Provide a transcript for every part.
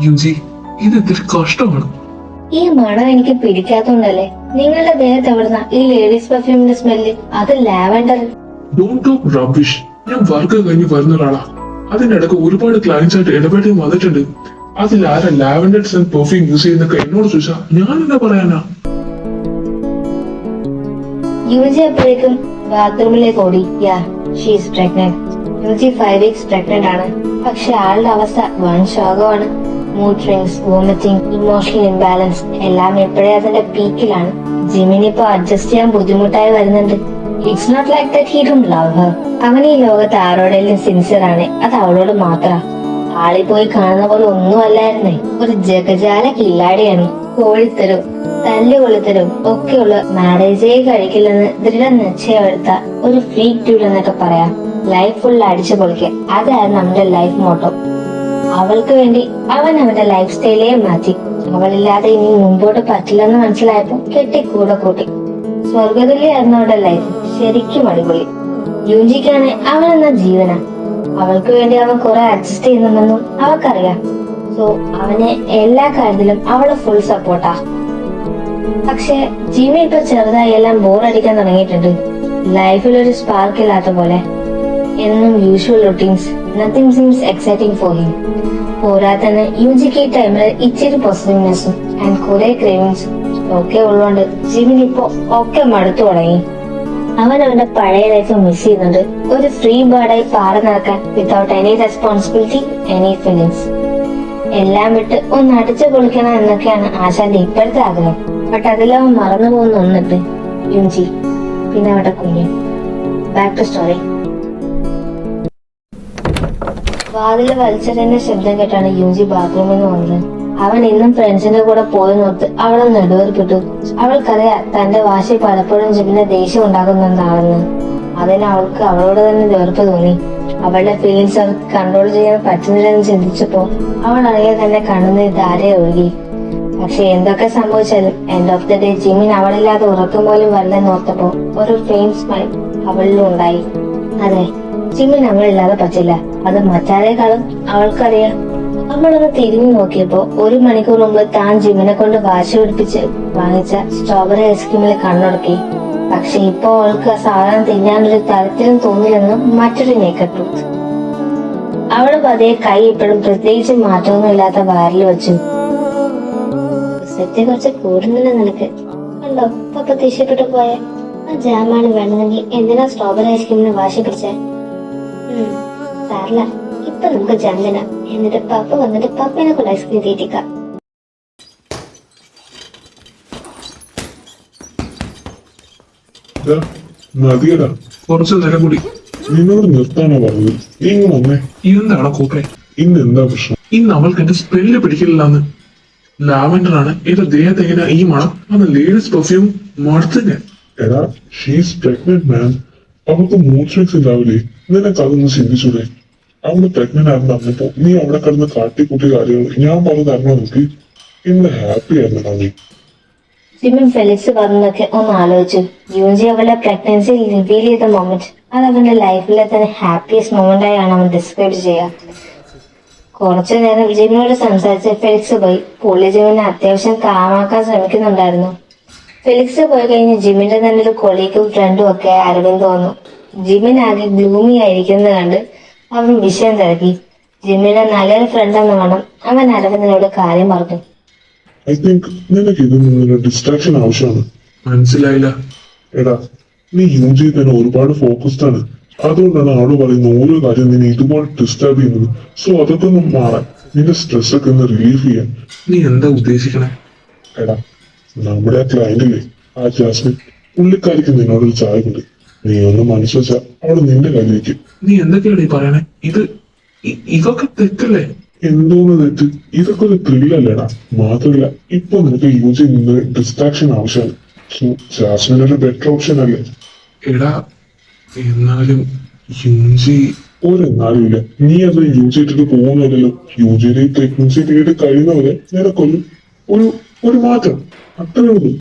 UG, ഇത് ഇത്തിരി കഷ്ടമാണ്. ഈ മണം എനിക്ക് പിടിക്കാത്തോണ്ടല്ലേ. നിങ്ങളുടെ ദേഹത്ത് എവിടുന്ന ഈ ലേഡീസ് പെർഫ്യൂമിന്റെ സ്മെല്ല്? അത് ലാവൻഡർ. Don't talk rubbish. ഞാൻ വർക്ക് കഴിഞ്ഞ് വരുന്ന ഒരാളാ. അതിനിടക്ക് ഒരുപാട് ക്ലയൻസ് ആയിട്ട് ഇടപെട്ട് വന്നിട്ടുണ്ട്. അതിൽ ആരാ ലാവൻഡർ സെന്റ് പെർഫ്യൂം യൂസ് ചെയ്യുന്നൊക്കെ എന്നോട് ചോദിച്ചാ ഞാൻ എന്താ പറയാനാ? യുജി അപ്പോഴേക്കും ബാത്റൂമിലേക്ക് ഓടി. Yeah, she's pregnant. Yoongi 5 weeks pregnant ആണ്. പക്ഷെ ആളുടെ അവസ്ഥ വൺ ശോകമാണ്. Mood swings, vomiting, emotional imbalance എല്ലാം ഇപ്പോഴേ അതിന്റെ പീക്കിലാണ്. ജിമിന് ഇപ്പൊ അഡ്ജസ്റ്റ് ചെയ്യാൻ ബുദ്ധിമുട്ടായി വരുന്നുണ്ട്. It's not like that he don't love her. അവൻ ഈ ലോകത്ത് ആരോടെങ്കിലും സിൻസിയർ ആണ്, അത് അവളോട് മാത്രം. ആളി പോയി കാണുന്ന പോലെ ഒന്നും അല്ലായിരുന്നേ. ഒരു ജഗജാല കില്ലാടിയാണ്. കോഴിത്തരും തല്ലുകൊളുത്തരും ഒക്കെയുള്ള മാരേജേ കഴിക്കില്ലെന്ന് ദൃഢനിശ്ചയമെടുത്ത ഒരു ഫ്രീക്ക് ഡ്യൂഡ് എന്നൊക്കെ പറയാം. ലൈഫ് ഫുൾ അടിച്ചു പൊളിക്കുക, അതായിരുന്നു അവന്റെ ലൈഫ് മോട്ടോ. അവൾക്ക് വേണ്ടി അവൻ അവന്റെ ലൈഫ് സ്റ്റൈലേ മാറ്റി. അവളില്ലാതെ ഇനി മുമ്പോട്ട് പറ്റില്ലെന്ന് മനസ്സിലായപ്പോ കെട്ടി കൂടെ കൂട്ടി. സ്വർഗതുല്യായിരുന്നു അവരുടെ ലൈഫ്. ശരിക്കും അടിപൊളി. യൂജിക്കാണ് അവൻ എന്ന ജീവന. അവൾക്ക് വേണ്ടി അവൻ കുറെ അഡ്ജസ്റ്റ് ചെയ്യുന്നുണ്ടെന്നും അവൾക്കറിയാം. സോ അവന് എല്ലാ കാര്യത്തിലും അവള് ഫുൾ സപ്പോർട്ടാ. പക്ഷെ ജിമി ഇപ്പൊ ചെറുതായി എല്ലാം ബോറടിക്കാൻ തുടങ്ങിയിട്ടുണ്ട്. ലൈഫിൽ ഒരു സ്പാർക്ക് ഇല്ലാത്ത പോലെ. എന്നും usual routines, nothing seems exciting for him. പോരാത്തന്നെ യുജിക്ക് ഈ ടൈമിൽ ഇച്ചിരി പോസിറ്റീവ്നെസ്സും ആൻഡ് കുറെ ക്രേവിങ്സ് ഒക്കെ ഉള്ളതുകൊണ്ട് ജിമിന് ഇപ്പൊ ഒക്കെ മടുത്തു തുടങ്ങി. അവൻ അവന്റെ പഴയ ലൈഫ് മിസ് ചെയ്യുന്നുണ്ട്. ഒരു ഫ്രീ ബേർഡായി പാറ നടക്കാൻ, without any responsibility, any feelings. എല്ലാം വിട്ട് ഒന്ന് അടിച്ചു പൊളിക്കണം എന്നൊക്കെയാണ് ആശാന്റെ ഇപ്പോഴത്തെ ആഗ്രഹം. ബട്ട് അതിലവൻ മറന്നു പോകുന്ന ഒന്നിട്ട് യുജി, പിന്നെ അവരുടെ കുഞ്ഞ്. Back to story. വാതില് വലിച്ചെറിയുന്ന ശബ്ദം കേട്ടാണ് യുജി ബാത്റൂമിൽ നിന്ന് വന്നത്. അവൻ ഇന്നും ഫ്രണ്ട്സിന്റെ കൂടെ പോയി നോർത്ത് അവളെ നെടുവേർപ്പിട്ടു. അവൾക്കറിയാം തന്റെ വാശി പലപ്പോഴും ജിമിനെ ദേഷ്യം ഉണ്ടാകുന്നതാണെന്ന്. അതിന് അവൾക്ക് അവളോട് തന്നെ വെറുപ്പ് തോന്നി. അവളുടെ ഫീലിങ്സ് അവൾക്ക് കൺട്രോൾ ചെയ്യാൻ പറ്റുന്നില്ലെന്ന് ചിന്തിച്ചപ്പോ അവൾ അറിയാതെ തന്നെ കണ്ണുനീർ ധാരയെ ഒഴുകി. പക്ഷെ എന്തൊക്കെ സംഭവിച്ചാലും end of the day Jimin അവളില്ലാതെ ഉറക്കം പോലും വരില്ലെന്ന് ഓർത്തപ്പോ ഒരു ഫെയിം സ്മൈൽ അവളിലും ഉണ്ടായി. അതെ, ജിമിൻ അവളില്ലാതെ പറ്റില്ല. അത് മറ്റാരേക്കാളും അവൾക്കറിയാം. അവളൊന്ന് തിരിഞ്ഞു നോക്കിയപ്പോ 1 മണിക്കൂർ മുമ്പ് താൻ ജിമിനെ കൊണ്ട് വാശി പിടിപ്പിച്ച് വാങ്ങിച്ച സ്ട്രോബെറി ഐസ്ക്രീമിൽ കണ്ണുടക്കി. പക്ഷെ ഇപ്പൊ അവൾക്ക് ആ സാധനം തിന്നാനൊരു തരത്തിലും തോന്നില്ലെന്നും മറ്റൊരു നേക്കഡ് ട്രൂത്ത്. അവള് പതിയെ കൈ ഇപ്പോഴും പ്രത്യേകിച്ച് മാറ്റമൊന്നുമില്ലാത്ത വയറിൽ വെച്ചു. സെറ്റ് കുറച്ച് കൂടുന്നില്ല നിനക്ക്. കണ്ടോ, പപ്പ ദേഷ്യപ്പെട്ടു പോയ. ആ ജാമാണ് വേണമെങ്കിൽ എന്തിനാ സ്ട്രോബെറി ഐസ്ക്രീമിന് വാശി പിടിച്ചേ? സാറില്ല, ഇപ്പൊ നമുക്ക് ജാം തിന്നാം. എന്നിട്ട് പപ്പ വന്നിട്ട് പപ്പനെ കൊണ്ട് ഐസ്ക്രീം തീറ്റിക്കാം. മതിയടാ, കുറച്ചു നേരം കൂടി. നിന്നോട് നിർത്താനോ പറഞ്ഞത്? ഇങ്ങ് വന്നേ. എന്താണോ കൂപ്പേ? ഇന്ന് എന്താ പ്രശ്നം? ഇന്ന് അവൾക്ക് എന്റെ സ്മെല്ല് പിടിക്കില്ലെന്ന്. ലാവൻഡർ ആണ് എന്റെ ദേഹത്ത് എങ്ങനെ ഈ മണം? അത് ലേഡീസ് പെർഫ്യൂം മടുത്ത് ഞാൻ. എടാ, ഷീസ് പ്രഗ്നന്റ് മാൻ. അവൾക്ക് മൂഡ് സ്വിങ്സ് ഉണ്ടാവില്ലേ? നിനക്ക് അതൊന്ന് ചിന്തിച്ചൂടെ? അവള് പ്രഗ്നന്റ് ആണെന്ന് പറഞ്ഞപ്പോ നീ അവിടെ കിടന്ന് കാട്ടിക്കൂട്ടിയ കാര്യങ്ങൾ ഞാൻ പറഞ്ഞു തരണോ നിനക്ക്? ഇന്ന് ഹാപ്പി ആയിരുന്നു നീ. ജിമിൻ ഫെലിക്സ് പറഞ്ഞതൊക്കെ ഒന്ന് ആലോചിച്ചു. യുജി അവളുടെ പ്രഗ്നൻസി റിവീൽ ചെയ്ത മൊമെന്റ് അത് അവന്റെ ലൈഫിലെ തന്നെ ഹാപ്പിയസ്റ്റ് മൊമെന്റ് ആയാണ് അവൻ ഡിസ്ക്രൈബ് ചെയ്യുക. കുറച്ചു നേരം ജിമിനോട് സംസാരിച്ച് ഫെലിക്സ് പോയി. പുള്ളി ജിമിനെ അത്യാവശ്യം കാമാക്കാൻ ശ്രമിക്കുന്നുണ്ടായിരുന്നു. ഫെലിക്സ് പോയി കഴിഞ്ഞ് ജിമിന്റെ തന്നെ ഒരു കൊളീഗും ഫ്രണ്ടും ഒക്കെ അരവിന്ദ് വന്നു. ജിമിൻ ആകെ ഗ്ലൂമി ആയിരിക്കുന്നത് കണ്ട് അവൻ വിഷയം തിരക്കി. ജിമിന്റെ നല്ലൊരു ഫ്രണ്ട് എന്ന് വേണം അവൻ അരവിന്ദിനോട് കാര്യം പറഞ്ഞു. ഐ തിങ്ക് നിനക്ക് ഇതിൽ നിന്നൊരു ഡിസ്ട്രാക്ഷൻ ആവശ്യമാണ്. മനസ്സിലായില്ല. എടാ, നീ യൂസ് തന്നെ ഒരുപാട് ഫോക്കസ്ഡ് ആണ്. അതുകൊണ്ടാണ് അവള് പറയുന്ന ഓരോ കാര്യം നിന്നെ ഇതുപോലെ ഡിസ്റ്റർബ് ചെയ്യുന്നത്. സോ അതൊക്കെ ഒന്ന് മാറാൻ, നിന്റെ സ്ട്രെസ് ഒക്കെ ഒന്ന് റിലീഫ് ചെയ്യാൻ. നീ എന്താ ഉദ്ദേശിക്കണേ? എടാ, നമ്മുടെ ആ ക്ലയന്റില്ലേ, ആ ജാസ്മിൻ, പുള്ളിക്കാരിക്ക് നിന്നോടൊരു ചായക്കുണ്ട്. നീ ഒന്ന് മനസ്സ് വെച്ചാ അവള് നിന്റെ കയ്യിലേക്ക്. നീ എന്തൊക്കെയാണ് ഈ പറയണേ? ഇതൊക്കെ തെറ്റല്ലേ? എന്തോന്ന് തെറ്റ്? ഇതൊക്കെ ഒരു ത്രില്ലല്ലേടാ. മാത്രമല്ല ഇപ്പൊ നിനക്ക് യൂസ് നിന്ന് ഡിസ്ട്രാക്ഷൻ ആവശ്യമാണ്. സോ ജാസ്മിൻ ഒരു ബെറ്റർ ഓപ്ഷൻ അല്ലേ? എടാ, എന്നാലും യുജി. ഒരെന്നാലും ഇല്ല. നീ അത് യൂസ് ചെയ്തിട്ട് പോകുന്നില്ലല്ലോ. യുജിയുടെ പ്രഗ്നൻസി പീരീഡ് കഴിയുന്നവരെ നിനക്കൊരു ഒരു മാറ്റം, അത്രേ ഉള്ളൂ.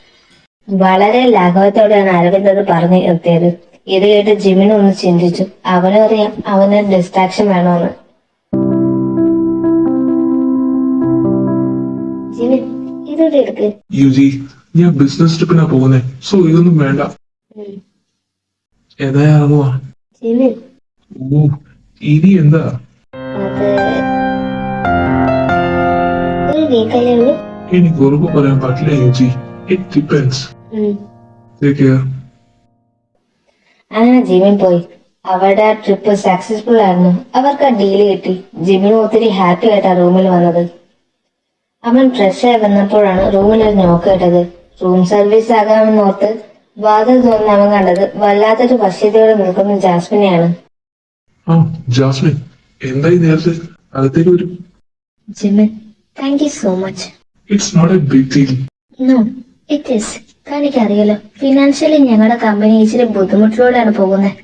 വളരെ ലാഘവത്തോടെയാണ് അരവിന്ദ് അത് പറഞ്ഞു നിർത്തിയത്. ഇത് കേട്ട് ജിമിനും ഒന്ന് ചിന്തിച്ചു. അവനും അറിയാം അവന് ഡിസ്ട്രാക്ഷൻ വേണമെന്ന്. ഇതുകൂടി എടുക്ക്. യുജി, ഞാൻ ബിസിനസ് ട്രിപ്പിനാ പോകുന്നേ, സോ ഇതൊന്നും വേണ്ട. ഉം. ഏതാ ഇറങ്ങുവാ? ജിമിൻ, ഓ, ഇനി എന്താ? അത് ഒരു വീക്കല്ലേ ഉള്ളൂ. എനിക്ക് ഉറപ്പ് പറയാൻ പറ്റില്ല Yoongi. It depends. Hmm. Take care. അങ്ങനെ ജിമിൻ പോയി. അവരുടെ ആ ട്രിപ്പ് സക്സസ്ഫുൾ ആയിരുന്നു. അവർക്ക് ആ ഡീല് കിട്ടി. ജിമിനും ഒത്തിരി ഹാപ്പി ആയിട്ടാ റൂമിൽ വന്നത്. അവൻ ഫ്രഷ് ആയി വന്നപ്പോഴാണ് റൂമിൽ ഒരു നോക്ക് കേട്ടത്. റൂം സർവീസ് ആകാമെന്നോർത്ത് വാതിൽ തുറന്ന് അവൻ കണ്ടത് വല്ലാത്തൊരു വശ്യതയോടെ നിൽക്കുന്ന ജാസ്മിനെയാണ്. ആ, ജാസ്മിൻ, എന്തായി നേരത്തെ? അകത്തേക്ക് വരും. Jimin, thank you so much. It's not a big deal. No, it is. തനിക്കറിയാലോ, ഫിനാൻഷ്യലി ഞങ്ങളുടെ കമ്പനി ഇച്ചിരി ബുദ്ധിമുട്ടിലൂടെയാണ് പോകുന്നത്.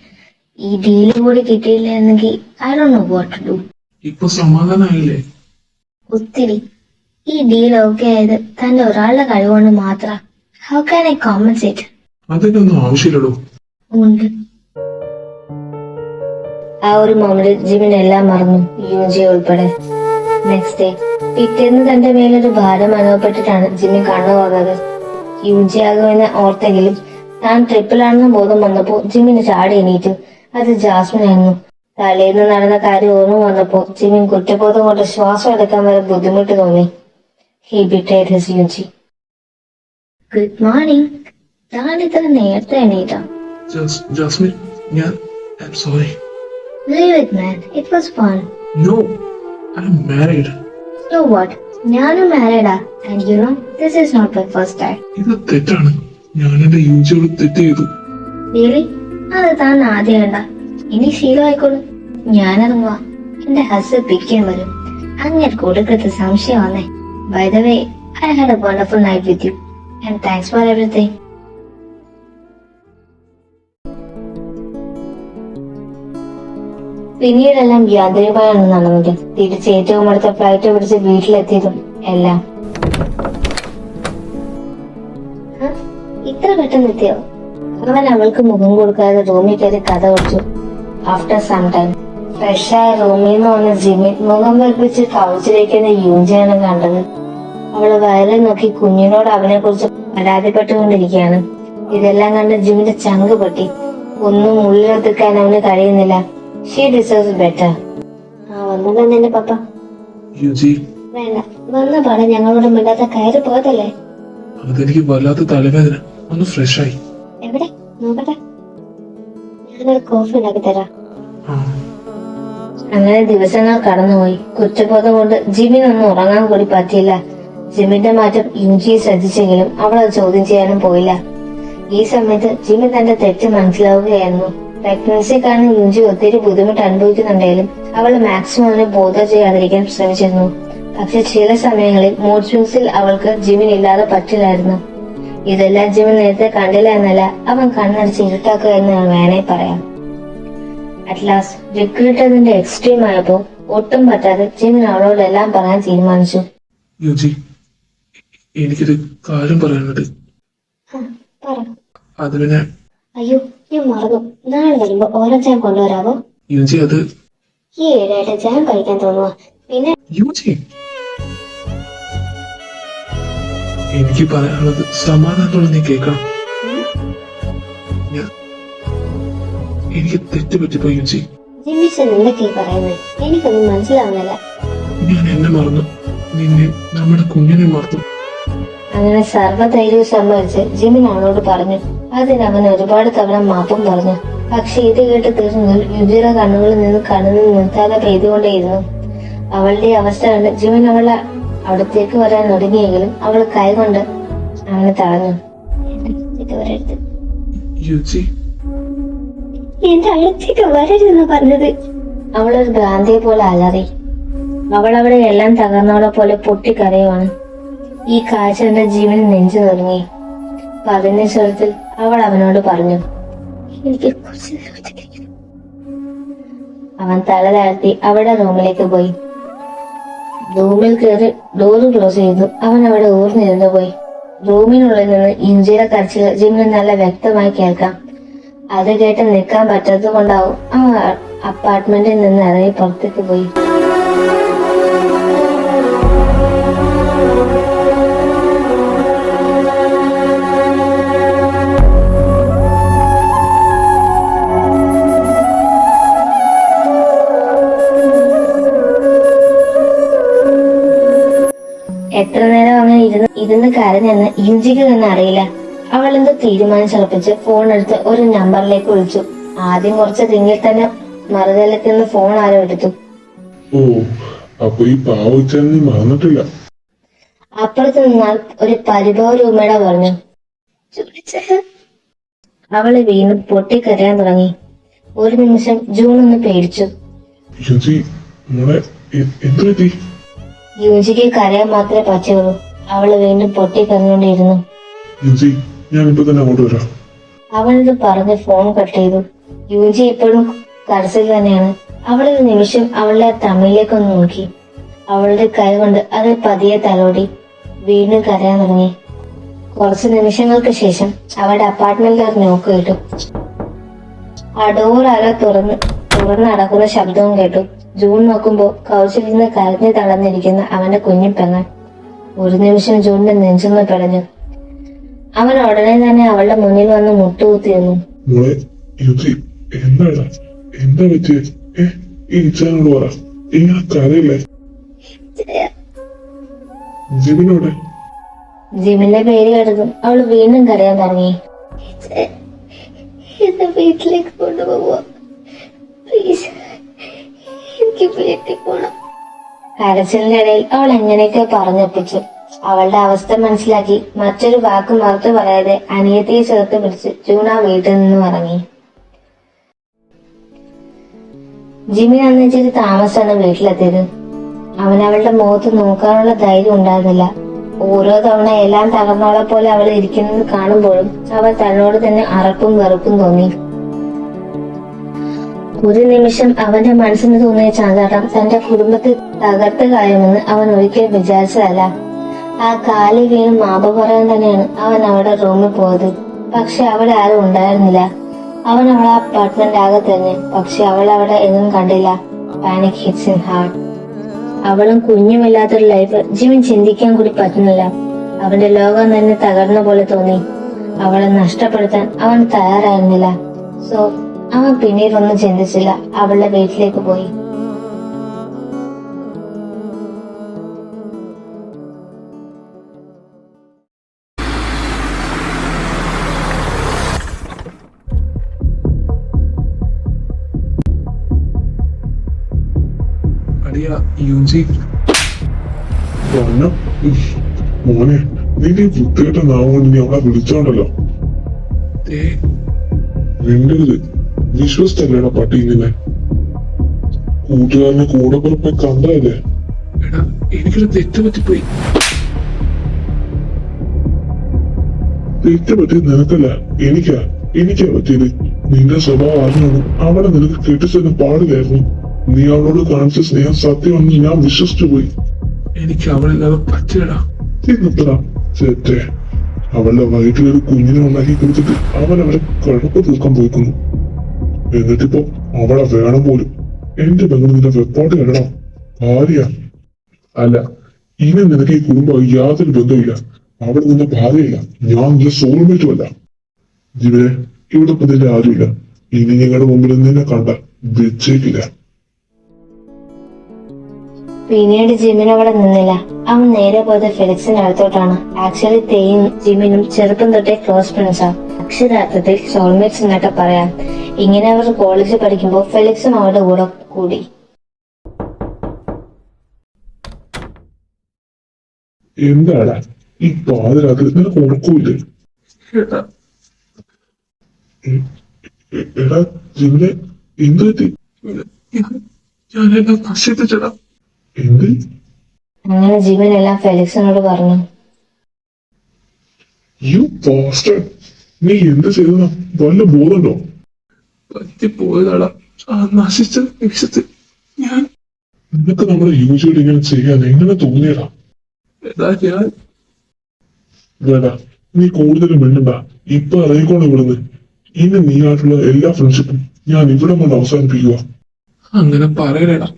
ഈ ഡീല് കൂടി കിട്ടിയില്ലെങ്കിൽ I don't know what to do. ഇപ്പൊ സമാധാനായില്ലേ? ഒത്തിരി. ഈ ഡീൽ ഓക്കെ ആയത് തന്റെ ഒരാളുടെ കഴിവുകൊണ്ട് മാത്ര. How can I compensate? അതിനൊന്നും ആവശ്യമില്ലടോ. ഉണ്ട്. ആ ഒരു മൊമെന്റിൽ ജിമിൻ എല്ലാം മറന്നു, യൂജി ഉൾപ്പെടെ. നെക്സ്റ്റ് ഡേ പിറ്റേന്ന് തന്റെ മേലൊരു ഭാരം അനുഭവപ്പെട്ടിട്ടാണ് ജിമിൻ കണ്ണു വന്നത്. യൂജി ആകുമെന്ന് ഓർത്തെങ്കിലും താൻ ട്രിപ്പിലാണെന്ന ബോധം വന്നപ്പോ ജിമിന് ചാടി എണീറ്റു. അത് ജാസ്മിൻ ആയിരുന്നു. തലേന്ന് നടന്ന കാര്യം ഓർമ്മ വന്നപ്പോ ജിമിൻ കുറ്റബോധം കൊണ്ട് ശ്വാസം എടുക്കാൻ വരെ ബുദ്ധിമുട്ട് തോന്നി. He betrayed his Yuji. Good morning. താൻ ഇത്ര നേരത്തെ എണീറ്റാ? ജാസ്മിൻ, ഞാൻ I am sorry. Leave it, man. It was fun. No, I am married. So what? ഞാനും മാരീഡാ. And you know, this is not my first time. ഇത് തെറ്റാണ്. ഞാൻ എന്റെ യൂജിയോട് തെറ്റ് ചെയ്തു. Really? അത് താൻ ആദ്യം കണ്ട. ഇനി ശീലമായിക്കോളും. ഞാനിറങ്ങുക. എന്റെ ഹസ് പിക്കാൻ വരും. അങ്ങനെ കൊടുക്കത്ത് സംശയം വന്നേ. By the way, I had a wonderful night with you. And thanks for everything. പിന്നീടെല്ലാം യാന്ത്രികമായാണ് നടന്നത്. തിരിച്ച് ഏറ്റവും അടുത്ത ഫ്ലൈറ്റ് പിടിച്ച് വീട്ടിലെത്തിയതും എല്ലാം. ഇത്ര പെട്ടെന്ന് എത്തിയോ? അവൻ അവൾക്ക് മുഖം കൊടുക്കാതെ റൂമിൽ കയറി കഥ കൊടുത്തു. ആഫ്റ്റർ സം ടൈം ഫ്രഷായ റൂമിൽ നിന്ന് വന്ന ജിമിൻ മുഖം വെപ്പിച്ച് കൗച്ചിരിക്കുന്ന യൂജിയാണ് കണ്ടത്. അവള് വയറിൽ നോക്കി കുഞ്ഞിനോട് അവനെ കുറിച്ച് പരാതിപ്പെട്ടുകൊണ്ടിരിക്കുകയാണ്. ഇതെല്ലാം കണ്ട് ജിമിന്റെ ചങ്ക് പൊട്ടി. ഒന്നും ഉള്ളിലൊതുക്കാൻ അവന് കഴിയുന്നില്ല. She deserves better. വന്നതാണ് എന്റെ പപ്പ. യുജി, വേണ്ട, വന്ന പാടെ ഞങ്ങളോട് മിണ്ടാത്ത കയറി പോയതല്ലേ. അതെനിക്ക് വല്ലാത്ത തലവേദന. ഒന്ന് ഫ്രഷ് ആയി. എവിടെ നോക്കട്ടെ, ഞാനൊരു കോഫി ഉണ്ടാക്കി തരാം. ആ, അങ്ങനെ ദിവസങ്ങൾ കടന്നുപോയി. കുറ്റബോധം കൊണ്ട് ജിമിനൊന്നും ഉറങ്ങാൻ കൂടി പറ്റിയില്ല. ജിമിന്റെ മാറ്റം യുജിയെ ശ്രദ്ധിച്ചെങ്കിലും അവൾ അത് ചോദ്യം ചെയ്യാനും പോയില്ല. ഈ സമയത്ത് ജിമിൻ തന്റെ തെറ്റ് മനസ്സിലാവുകയായിരുന്നു. പ്രഗ്നൻസി കാരണം യുജി ഒത്തിരി ബുദ്ധിമുട്ട് അനുഭവിക്കുന്നുണ്ടെങ്കിലും അവൾ മാക്സിമം അവനെ ബോധം ചെയ്യാതിരിക്കാൻ ശ്രമിച്ചിരുന്നു. പക്ഷെ ചില സമയങ്ങളിൽ മൂഡ് സ്വിങ്സിൽ അവൾക്ക് ജിമിൻ ഇല്ലാതെ പറ്റില്ലായിരുന്നു. ഇതെല്ലാം ജിമിൻ നേരത്തെ കണ്ടില്ല എന്നല്ല, അവൻ കണ്ണടിച്ച് ഇരുട്ടാക്കുക എന്ന് വേണേ പറയാം. അറ്റ്ലാസ്റ്റ് റിക്രൂട്ടറിന്റെ എക്സ്ട്രീം ആയപ്പോ ഒട്ടും പറ്റാതെ ജിമിൻ അവളോട് എല്ലാം പറയാൻ തീരുമാനിച്ചു. യുജി, എനിക്കൊരു കാര്യം പറയാനുണ്ട്. പറ. അത് പിന്നെ അയ്യോ, ഞാൻ മറന്നു. നാളെ വരുമ്പോ ഓരോ ജാം കൊണ്ടുവരാവോ? യുജി, അത് ഈ ഏഴായിട്ട് ജാം കഴിക്കാൻ തോന്നുക. പിന്നെ യുജി, എനിക്ക് പറയാനുള്ളത് സമാധാനത്തോടെ നീ കേൾക്കണം. എനിക്ക് തെറ്റുപറ്റിപ്പോ യുജി. ജിമ്മിച്ചൻ എന്തൊക്കെയാ പറയുന്നത്? എനിക്കൊന്നും മനസ്സിലാവുന്നില്ല. ഞാൻ എന്നെ മറന്നു, നിന്നെ, നമ്മുടെ കുഞ്ഞിനെ മറന്നു. അങ്ങനെ സർവ്വധൈര്യവും സമ്മതിച്ച് ജിമിൻ അവളോട് പറഞ്ഞു. അതിന് അവൻ ഒരുപാട് തവണ മാപ്പും പറഞ്ഞു. പക്ഷെ ഇത് കേട്ട് തീർന്നതിൽ യുജിയുടെ കണ്ണുകളിൽ നിന്ന് കണ്ണുനീർ നിർത്താതെ പെയ്തുകൊണ്ടേയിരുന്നു. അവളുടെ അവസ്ഥ കണ്ട് ജിമിൻ അവളെ അടുത്തേക്ക് വരാൻ ഒടുങ്ങിയെങ്കിലും അവൾ കൈകൊണ്ട് അവനെ തടഞ്ഞു. വരരുത്, യുജി, എന്റെ അടുത്തേക്ക് വരരുതെന്ന് പറഞ്ഞത്. അവളൊരു ഭ്രാന്തിയെ പോലെ അലറി. അവൾ അവിടെ എല്ലാം തകർന്നവളെ പോലെ പൊട്ടിക്കരയുവാണ്. ഈ കാഴ്ച കണ്ട ജീവൻ നെഞ്ചു തുടങ്ങി. പതിഞ്ഞ സ്വരത്തിൽ അവൾ അവനോട് പറഞ്ഞു, എനിക്ക് കുറച്ച് നേരം ഒറ്റയ്ക്കിരിക്കണം. അവൻ തല താഴ്ത്തി അവളുടെ റൂമിലേക്ക് പോയി. റൂമിൽ കയറി ഡോറ് ക്ലോസ് ചെയ്തു. അവൻ അവിടെ ഊർന്നിരുന്നു പോയി. റൂമിനുള്ളിൽ നിന്ന് ഇഞ്ചിയുടെ കരച്ചിൽ ജിമ്മിന് നല്ല വ്യക്തമായി കേൾക്കാം. അത് കേട്ട് നിൽക്കാൻ പറ്റാത്തത് കൊണ്ടാവും അവൻ അപ്പാർട്ട്മെന്റിൽ നിന്ന് ഇറങ്ങി പുറത്തേക്ക് പോയി. എത്ര നേരം അങ്ങനെ ഇരുന്ന് കരഞ്ഞെന്ന് യുജിക്ക് തന്നെ അറിയില്ല. അവൾ എന്ത് തീരുമാനിച്ചുറപ്പിച്ച് ഫോൺ എടുത്ത് ഒരു നമ്പറിലേക്ക് വിളിച്ചു. ആദ്യം കുറച്ച് തിങ്ങിൽ തന്നെ മറുതലത്തിൽ നിന്ന് ഫോൺ ആരോ എടുത്തു. ഓ, അപ്പൊ ഈ പാവച്ചാൻ നീ മറന്നിട്ടില്ല. അപ്പുറത്ത് നിന്നാൽ ഒരു പരിഭവ രൂപയുടെ പറഞ്ഞു. അവള് വീണ്ടും പൊട്ടിക്കരയാൻ തുടങ്ങി. ഒരു നിമിഷം ജൂൺ ഒന്ന് പേടിച്ചു. യുജി മോളെ എന്ത് പറ്റി? യുജിക്ക് കരയാൻ മാത്രമേ പറ്റുള്ളൂ. അവള് വീണ്ടും പൊട്ടിക്കരഞ്ഞുകൊണ്ടിരുന്നു. യുജി ഞാനിപ്പോ തന്നെ അങ്ങോട്ട് വരാം. അവളിത് പറഞ്ഞ് ഫോൺ കട്ട് ചെയ്തു. യുജി ഇപ്പോഴും കരച്ചിൽ തന്നെയാണ്. അവളൊരു നിമിഷം അവളുടെ തമിഴിലേക്കൊന്ന് നോക്കി. അവളുടെ കൈ കൊണ്ട് അത് പതിയെ തലോടി. വീണ്ടും കരയാൻ തുടങ്ങി. കുറച്ച് നിമിഷങ്ങൾക്ക് ശേഷം അവളുടെ അപ്പാർട്ട്മെന്റിൽ ഒരു നോക്ക് കേട്ടു. ആ ഡോർ ആരോ തുറന്നടക്കുന്ന ശബ്ദവും കേട്ടു. ജൂൺ നോക്കുമ്പോ കൗശലിന്ന് കരഞ്ഞു തളർന്നിരിക്കുന്ന അവന്റെ കുഞ്ഞു പെങ്ങൾ. ഒരു നിമിഷം ജൂണിന്റെ നെഞ്ചൊന്ന് പിടഞ്ഞു. അവൻ ഉടനെ തന്നെ അവളുടെ മുന്നിൽ വന്ന് മുട്ടുകുത്തിയിരുന്നു. മോളെ യുജി എന്താടാ എന്താ പറ്റിയ? ഈ ഇച്ചാനോട് പറ, ഇങ്ങനെ കരയില്ലേ? ജിമിനോടെ? ജിമിന്റെ പേര് കേട്ടതും അവള് വീണ്ടും കരയാൻ തുടങ്ങി. എന്നെ വീട്ടിലേക്ക് കൊണ്ടുപോകുക പ്ലീസ്, എനിക്ക് വീട്ടിൽ പോണം. കരച്ചിലിന്റെ ഇടയിൽ അവൾ എങ്ങനെയൊക്കെ പറഞ്ഞൊപ്പിച്ചു. അവളുടെ അവസ്ഥ മനസ്സിലാക്കി മറ്റൊരു വാക്ക് മറുത്തു പറയാതെ അനിയത്തിയെ ചേർത്ത് പിടിച്ച് ജൂൺ ആ വീട്ടിൽ നിന്നും ഇറങ്ങി. ജിമിൻ അന്ന് ഇച്ചിരി താമസമാണ് വീട്ടിലെത്തിയത്. അവൻ അവളുടെ മുഖത്ത് നോക്കാനുള്ള ധൈര്യം ഉണ്ടായിരുന്നില്ല. ഓരോ തവണ എല്ലാം തകർന്നോളെ പോലെ അവൾ ഇരിക്കുന്നത് കാണുമ്പോഴും അവൾ തന്നോട് തന്നെ അറപ്പും വെറുപ്പും തോന്നി. ഒരു നിമിഷം അവന്റെ മനസ്സിന് തോന്നിയ ചാഞ്ചാട്ടം തന്റെ കുടുംബത്തെ തകർത്ത് കളയുമെന്ന് അവൻ ഒരിക്കലും വിചാരിച്ചതല്ല. ആ കാലിൽ വീണ് മാപ്പ് പറയാൻ തന്നെയാണ് അവൻ അവിടെ റൂമിൽ പോയത്. പക്ഷെ അവിടെ ആരും ഉണ്ടായിരുന്നില്ല. അവൻ അവളെ അപ്പാർട്ട്മെന്റ് ആകെ തന്നെ, പക്ഷെ അവൾ അവിടെ എങ്ങും കണ്ടില്ല. Panic hits in heart. അവളും കുഞ്ഞുമില്ലാത്തൊരു ലൈഫ് ജിമിൻ ചിന്തിക്കാൻ കൂടി പറ്റുന്നില്ല. അവന്റെ ലോകം തന്നെ തകർന്ന പോലെ തോന്നി. അവളെ നഷ്ടപ്പെടുത്താൻ അവൻ തയ്യാറായിരുന്നില്ല. സോ അവൻ പിന്നീടൊന്നും ചിന്തിച്ചില്ല. അവളുടെ വീട്ടിലേക്ക് പോയി. അടിയ യുജി പറഞ്ഞോ? മോനെ നിന്റെ ഈ വൃത്തികെട്ട നാവുകൊണ്ട് നീ അവളെ വിളിച്ചോണ്ടല്ലോ. മിണ്ടരുത്. വിശ്വസിച്ചല്ലേടാ പട്ടി ഇങ്ങനെ. കൂട്ടുകാരനെ കൂടെ പുറപ്പെ കണ്ടതല്ലേ? എടാ എനിക്കൊരു തെറ്റ് പറ്റിപ്പോയി. തെറ്റ് പറ്റിയത് നിനക്കല്ല, എനിക്കാ പറ്റിയത്. നിന്റെ സ്വഭാവം അറിഞ്ഞാണ് അവളെ നിനക്ക് കെട്ടിച്ചെന്ന് പാടില്ലായിരുന്നു. നീ അവളോട് കാണിച്ച സ്നേഹം സത്യമാണെന്ന് ഞാൻ വിശ്വസിച്ചു പോയി. എനിക്ക് അവളില്ലാതെ പറ്റില്ലടാ. എന്നിട്ടടാ ചേറ്റേ, അവളുടെ വയറ്റിലൊരു കുഞ്ഞിനെ ഉണ്ടാക്കി കൊടുത്തിട്ട് അവൻ അവരെ കിടപ്പ് തീർക്കാൻ പോയിക്കുന്നു. എന്നിട്ടിപ്പോ അവളെ വേണം പോലും. എന്റെ പെങ്ങൾ നിന്റെ വെപ്പാട്ട് കല്ലടാ, ഭാര്യ അല്ല. ഇനി നിനക്ക് ഈ കുടുംബം യാതൊരു ബന്ധവുമില്ല. അവൾ നിന്റെ ഭാര്യയില്ല, ഞാൻ നിന്റെ സോൾമേറ്റും അല്ല. ജീവനെ ഇവിടെ ഇപ്പൊ നിന്റെ ആരുമില്ല. ഇനി ഞങ്ങളുടെ മുമ്പിൽ നിന്നെ കണ്ട വെച്ചേക്കില്ല. പിന്നീട് ജിമിൻ അവിടെ നിന്നില്ല. അവൻ നേരെ പോയത് ഫെലിക്സിന്റെ അടുത്തോട്ടാണ്. ആക്ച്വലി തേയും ജിമിനും ചെറുപ്പം തൊട്ടേ ക്ലോസ് ഫ്രണ്ട്സാ. അക്ഷരാർത്ഥത്തിൽ സോൾമേറ്റ്സ് എന്നൊക്കെ പറയാം. ഇങ്ങനെ അവർ കോളേജിൽ പഠിക്കുമ്പോൾ ഫെലിക്സും അവരുടെ കൂടെ കൂടി. എന്താടാ ഈ പാതിരാത്രി നിനക്ക് ഉറക്കൂല്ലേ? എടാ എടാ ജിമിനെ എന്ത് പറ്റി? ഞാനെല്ലാം നശിപ്പിച്ചടാ. എന്ത്? അങ്ങനെ ജിമിൻ എല്ലാം ഫെലിക്സിനോട് പറഞ്ഞു. You bastard. നീ എന്ത് ചെയ്തെന്ന വല്ല ബോധമുണ്ടോ? പറ്റിപ്പോയതാടാ. ആ നശിച്ച നിമിഷത്തിൽ ഞാൻ നിനക്ക് നമ്മുടെ യൂജിയോട് ഇങ്ങനെ ചെയ്യാൻ എങ്ങനെ തോന്നിയടാ? എടാ ഞാൻ വേണ്ട, നീ കൂടുതലും മിണ്ടണ്ട. ഇപ്പൊ ഇറങ്ങിക്കോണം ഇവിടുന്ന്. ഇനി നീ ആയിട്ടുള്ള എല്ലാ ഫ്രണ്ട്ഷിപ്പും ഞാൻ ഇവിടെ കൊണ്ട് അവസാനിപ്പിക്കുക. അങ്ങനെ പറയലടാ.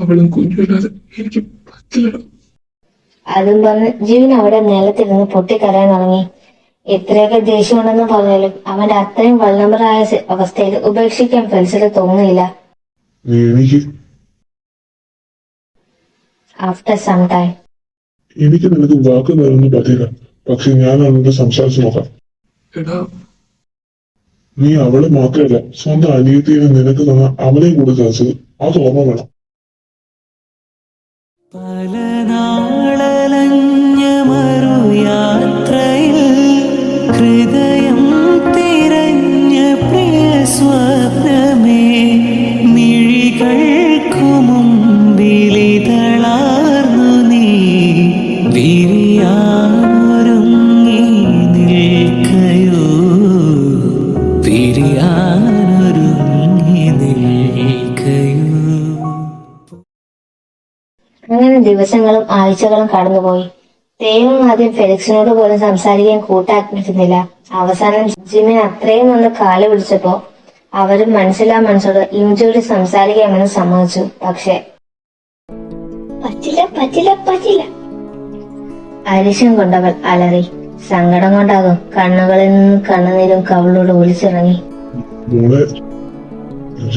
അവളും കുഞ്ഞില്ലാതെ എനിക്ക് പറ്റില്ലടാ. അതും പറഞ്ഞ് ജിമിൻ അവിടെ നിലത്തിരുന്ന് പൊട്ടിക്കരയാൻ തുടങ്ങി. എത്രയൊക്കെ ദേഷ്യമുണ്ടെന്ന് പറഞ്ഞാലും അവന്റെ അത്രയും വൾനറബിളായ അവസ്ഥയിൽ ഉപേക്ഷിക്കാൻ ഫെലിക്സിന് തോന്നിയില്ല. നീ എനിക്ക് ആഫ്റ്റർ സം ടൈം എനിക്ക് നിനക്ക് വാക്ക് നേരൊന്നും പറ്റില്ല. പക്ഷെ ഞാൻ അവനോട് സംസാരിച്ചു നോക്കാം. എടാ നീ അവളെ മാത്രമല്ല സ്വന്തം അനിയത്തിയെ നിനക്ക് തന്ന അവനെയും കൂടെ ചതച്ചത്. അത് ഓർമ്മ വേണം. പല നാളലഞ്ഞ മറുയാത്രയിൽ ഹൃദയം തിരഞ്ഞ പ്രിയ സ്വപ്നമേ മിഴികൾക്കു മുമ്പിലിതളാർന്നു നീ വിരിയാനൊരുങ്ങി നിൽക്കയോ വിരിയാനൊരുങ്ങി നിൽക്കയോ. അങ്ങനെ ദിവസങ്ങളും ആഴ്ചകളും കടന്നുപോയി. ദൈവം ആദ്യം ഫെലിക്സിനോട് പോലും സംസാരിക്കാൻ കൂട്ടാക്കിയിരുന്നില്ല. അവസാനം ജിമിൻ അത്രയും ഒന്ന് കാല് പിടിച്ചപ്പോ അവരും മനസ്സിലാ മനസ്സോട് യൂജിയോട് സംസാരിക്കാമെന്ന് സമ്മതിച്ചു. പക്ഷെ പറ്റില്ല പറ്റില്ല പറ്റില്ല. അരിശം കൊണ്ടവൾ അലറി. സങ്കടം കൊണ്ടാകും കണ്ണുകളിൽ നിന്ന് കണ്ണുനീരും കവളോട് ഒലിച്ചിറങ്ങി. മോളെ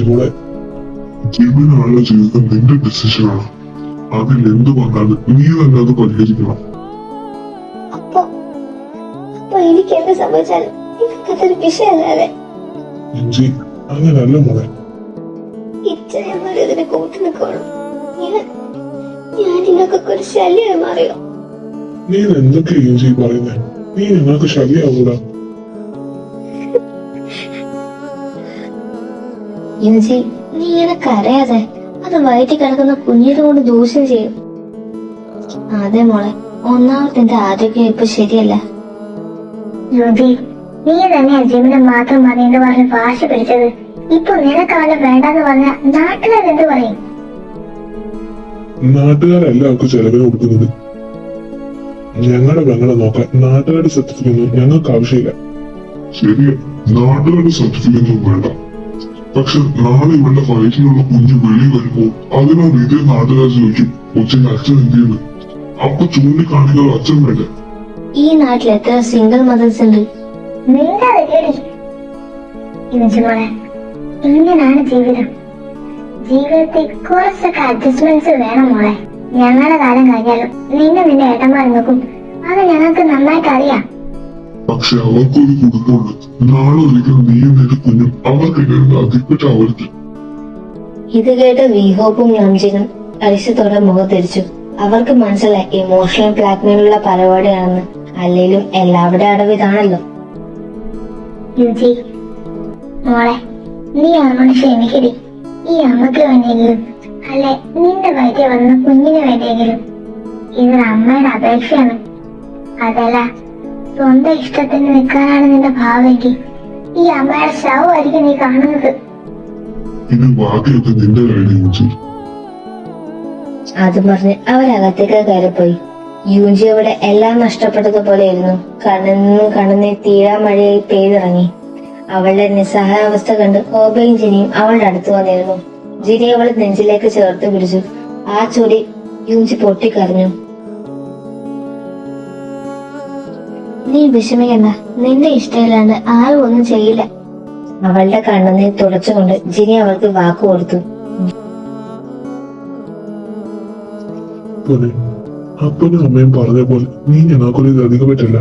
മോളെ ജിമിനാളുടെ ജീവിതം നിന്റെ ഡിസിഷനാണ്. അതിൽ എന്ത് വന്നാലും നീ തന്നെ അത് പരിഹരിക്കണം. അപ്പൊ എനിക്ക് എന്ത് സംഭവിച്ചാലും എനിക്കതൊരു വിഷയമല്ലാതെ ഇഞ്ചി അങ്ങനല്ല മോളെ. ഇച്ചയൊന്നും ഇതിനെ കൂട്ടി നിൽക്കണം. ഞാൻ നിങ്ങൾക്കൊക്കെ ഒരു ശല്യമായി മാറിയോ? നീ എന്തൊക്കെയാ ഇഞ്ചി പറയുന്നേ? നീ ഞങ്ങൾക്ക് ശരിയാവൂടാ. ഇഞ്ചി നീ ഇങ്ങനെ കരയാതെ. അത് വയറ്റി കിടക്കുന്ന കുഞ്ഞിനെ കൊണ്ട് ദൂഷ്യം ചെയ്യും. അതെ മോളെ, ഒന്നാമത്തെ ആരോഗ്യം ഇപ്പൊ ശരിയല്ല. ജ്യോതി, നീ തന്നെയാ ജിമിനെ മാത്രം മതി എന്ന് പറഞ്ഞ് വാശി പിടിച്ചത്. ഇപ്പൊ നിനക്ക് അവനെ വേണ്ടെന്ന് പറഞ്ഞ നാട്ടുകാരെന്ത് പറയും? നാട്ടുകാരല്ല അവർക്ക് ചെലവിന് കൊടുക്കുന്നത്. ഞങ്ങളുടെ പെങ്ങളെ നോക്കാൻ നാട്ടുകാരുടെ സർട്ടിഫിക്കറ്റ് ഞങ്ങൾക്ക് ആവശ്യമില്ല. ശരിയാ, നാട്ടുകാരുടെ സർട്ടിഫിക്കറ്റ് വേണ്ട. പക്ഷെ നാളെ ഇവളുടെ വയറ്റിലുള്ള കുഞ്ഞ് വെളി വരുമ്പോ അതിനോട് ഇതേ നാട്ടുകാർ ചോദിക്കും, കൊച്ചിന്റെ അച്ഛൻ എന്ത് ചെയ്യുന്നു? അപ്പൊ ചൂണ്ടിക്കാണികൾ അച്ഛൻ വേണ്ട. ഈ നാട്ടിൽ എത്ര സിംഗിൾ മദേഴ്സ് ഉണ്ട്? നിന്റെ മോളെ, ഇങ്ങനാണ് ജീവിതം. ജീവിതത്തിൽ കുറച്ചൊക്കെ അഡ്ജസ്റ്റ്മെന്റ്സ് വേണം മോളെ. ഞങ്ങളുടെ കാലം കഴിഞ്ഞാലും നിന്റെ ഏട്ടന്മാർ നോക്കും. അത് ഞങ്ങൾക്ക് നന്നായിട്ട് അറിയാം. പക്ഷെ അവർക്കൊരു കുടുംബമുണ്ട്. നാളെ ഒരിക്കലും നീയും നിന്റെ കുഞ്ഞും അവർക്കിടയിൽ അധികപ്പെട്ടാവരുത്. ഇത് കേട്ട് വിഹോപ്പും യോംജിനും അരിശത്തോടെ മുഖത്തിരിച്ചു. അവർക്ക് മനസ്സിലായി ഇമോഷണൽ ബ്ലാക്ക്മെയിലുള്ള പരിപാടിയാണെന്ന്. അല്ലെങ്കിലും എല്ലാവരുടെ അടവ് ഇതാണല്ലോ. യുജി മോളെ, നീ അമ്മ ക്ഷമിക്കടി. ഈ അമ്മക്ക് വേണ്ടിയെങ്കിലും അല്ലെ നിന്റെ വയറ്റിൽ വന്ന കുഞ്ഞിന് വേണ്ടിയെങ്കിലും ഇതൊരു അമ്മയുടെ അപേക്ഷയാണ്. അതല്ല സ്വന്തം ഇഷ്ടത്തിന് നിൽക്കാനാണ് നിന്റെ ഭാവമെങ്കിൽ ഈ അമ്മയുടെ ശവമായിരിക്കും നീ കാണുന്നത്. ഇനി ബാക്കിയൊക്കെ നിന്റെ കയ്യിൽ. അത് പറഞ്ഞ് അവരകത്തേക്ക് കയറിപ്പോയി. യൂജി അവിടെ എല്ലാം നഷ്ടപ്പെട്ടതുപോലെയായിരുന്നു. കണ്ണിൽ നിന്നും കണ്ണുനീർ തീരാ മഴയായി പെയ്തിറങ്ങി. അവളുടെ നിസ്സഹായാവസ്ഥ കണ്ട് ഓബയും ജിനിയും അവളുടെ അടുത്ത് വന്നിരുന്നു. ജിനി അവളെ നെഞ്ചിലേക്ക് ചേർത്ത് പിടിച്ചു. ആ ചൊടി യൂജി പൊട്ടിക്കരഞ്ഞു. നീ വിഷമിക്കണ്ട, നിന്റെ ഇഷ്ടമില്ലാണ്ട് ആരും ഒന്നും ചെയ്യില്ല. അവളുടെ കണ്ണുനീർ തുടച്ചുകൊണ്ട് ജിനി അവൾക്ക് വാക്കു കൊടുത്തു. അപ്പനും അമ്മയും പറഞ്ഞ പോലെ നീ ഞങ്ങൾക്കൊരു ഇത് അധികം പറ്റില്ല.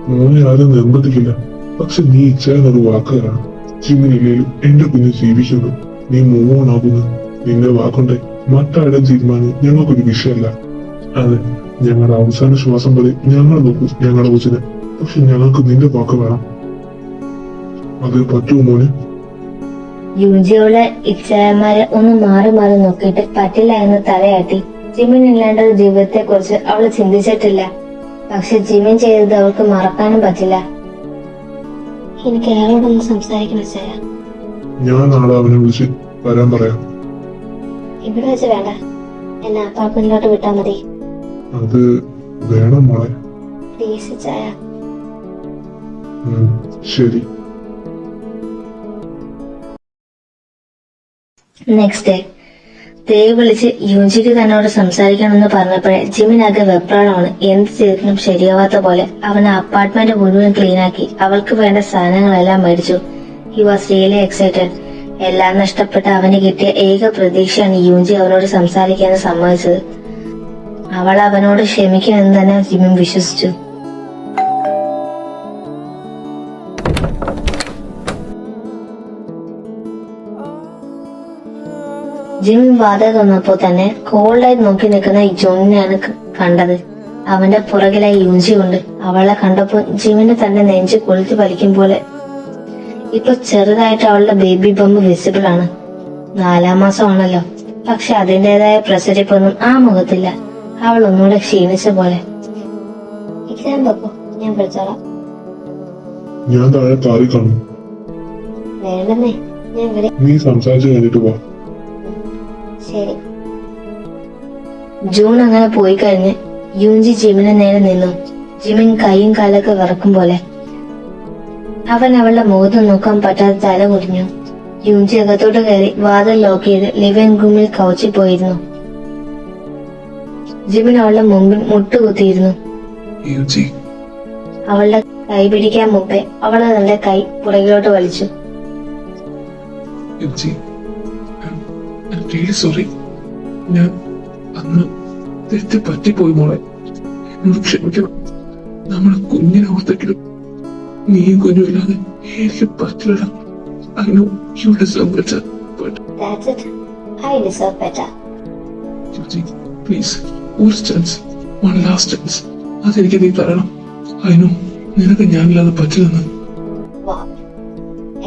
മോനെ ആരും നിർബന്ധിക്കില്ല. പക്ഷെ നീ ഇച്ഛയെന്നൊരു വാക്കുകാരാണ്. ജിമ്മിനില്ലേലും എന്റെ കുഞ്ഞ് ജീവിക്കുന്നു. നീ മൂവോണാകുന്നു. നിന്റെ വാക്കുണ്ടെ മറ്റാരുടെ തീരുമാനം ഞങ്ങൾക്കൊരു വിഷയമല്ല. അതെ, ഞങ്ങളുടെ അവസാന ശ്വാസം വരെ ഞങ്ങൾ നോക്കും ഞങ്ങളുടെ കൊച്ചിന്. പക്ഷെ ഞങ്ങൾക്ക് നിന്റെ വാക്ക് വേണം. അത് പറ്റുമോ മോനെ? യൂജിയോളെ ഇച്ഛായന്മാരെ ഒന്ന് മാറി മാറി നോക്കിയിട്ട് പറ്റില്ല എന്ന് തലയാട്ടി. ജിമിൻ ഇല്ലാണ്ട ഒരു ജീവിതത്തെ കുറിച്ച് അവൾ ചിന്തിച്ചിട്ടില്ല. പക്ഷെ ജിമിൻ ചെയ്തത് അവൾക്ക് മറക്കാനും പറ്റില്ല. എനിക്ക് അയാളോടൊന്ന് സംസാരിക്കണം ചായ. ഞാൻ നാളെ അവനെ വിളിച്ച് വരാൻ പറയാം. ഇവിടെ വെച്ച് വേണ്ട, എന്നെ അപ്പാർട്ട്മെന്റിലോട്ട് വിട്ടാ മതി. അത് വേണം മോളെ. പ്ലീസ് ചായ. ശരി. നെക്സ്റ്റ് ഡേ ദേവ് വിളിച്ച് യൂജിക്ക് തന്നോട് സംസാരിക്കണമെന്ന് പറഞ്ഞപ്പോഴേ ജിമിനാകെ വെപ്രാളമാണ്. എന്ത് ചെയ്തിട്ടും ശരിയാവാത്ത പോലെ അവൻ അപ്പാർട്ട്മെന്റ് മുഴുവൻ ക്ലീനാക്കി അവൾക്ക് വേണ്ട സാധനങ്ങളെല്ലാം മേടിച്ചു. He was really excited. എല്ലാം നഷ്ടപ്പെട്ട അവന് കിട്ടിയ ഏക പ്രതീക്ഷയാണ് യൂജി അവനോട് സംസാരിക്കാൻ സമ്മതിച്ചത്. അവൾ അവനോട് ക്ഷമിക്കുമെന്ന് തന്നെ ജിമിൻ വിശ്വസിച്ചു. ജിമിൻ വാതിൽ തുറന്നപ്പോ തന്നെ കോൾഡായി നോക്കി നിൽക്കുന്ന ജോണിനെയാണ് കണ്ടത്. അവന്റെ പുറകിലായി യൂഞ്ചിയുണ്ട്. അവളെ കണ്ടപ്പോ ജിമിന് തന്റെ നെഞ്ച് കൊളുത്തി വലിക്കും പോലെ. ഇപ്പൊ ചെറുതായിട്ട് അവളുടെ ബേബി ബമ്പ് വിസിബിൾ ആണ്. 4-ാം മാസമാണല്ലോ, പക്ഷെ അതിന്റേതായ പ്രസരിപ്പൊന്നും ആ മുഖത്തില്ല. അവൾ ഒന്നുകൂടെ ക്ഷീണിച്ച പോലെ. എക്സാം വെക്കോ, ഞാൻ വിളിച്ചോളാം. ഞാൻ താഴെ കാറി കാണും. വേണ്ടെന്നേ, ഞാൻ ഇവിടെ. നീ സംസാരിച്ചു കഴിഞ്ഞിട്ട് വാ. ശരി. ജൂൺ അങ്ങനെ പോയി കഴിഞ്ഞ് യൂഞ്ചി ജിമിന് നേരെ നിന്നു. ജിമിൻ കൈയും കാലൊക്കെ വിറക്കും പോലെ. അവൻ അവളുടെ മുഖത്ത് നോക്കാൻ പറ്റാതെ തല കുടിഞ്ഞു. യൂഞ്ചി അകത്തോട്ട് കയറി വാതിൽ ലോക്ക് ചെയ്ത് ലിവിംഗ് റൂമിൽ കൗച്ചിൽ പോയിരുന്നു. ജിമിൻ അവളുടെ മുമ്പിൽ മുട്ടുകുത്തിയിരുന്നു. യൂജി, അവളുടെ കൈ പിടിക്കാൻ മുമ്പേ അവൾ തന്റെ കൈ പുറകിലോട്ട് വലിച്ചു. യൂജി, റിയലി സോറി. ഞാൻ അന്ന് തെറ്റ് പറ്റിപ്പോയി മോളെ. എന്നോട് ക്ഷമിക്കണം. നമ്മളെ കുഞ്ഞിനെ ഓർത്തെങ്കിലും നീയും കുഞ്ഞും ഇല്ലാതെ എനിക്ക് പറ്റില്ല. I know you deserve better, but That's it. I deserve better. Yuji, please, ഒരു ചാൻസ്, one last chance. അതെനിക്ക് നീ തരണം. I know നിനക്ക് ഞാനില്ലാതെ പറ്റില്ലെന്ന്. Wow.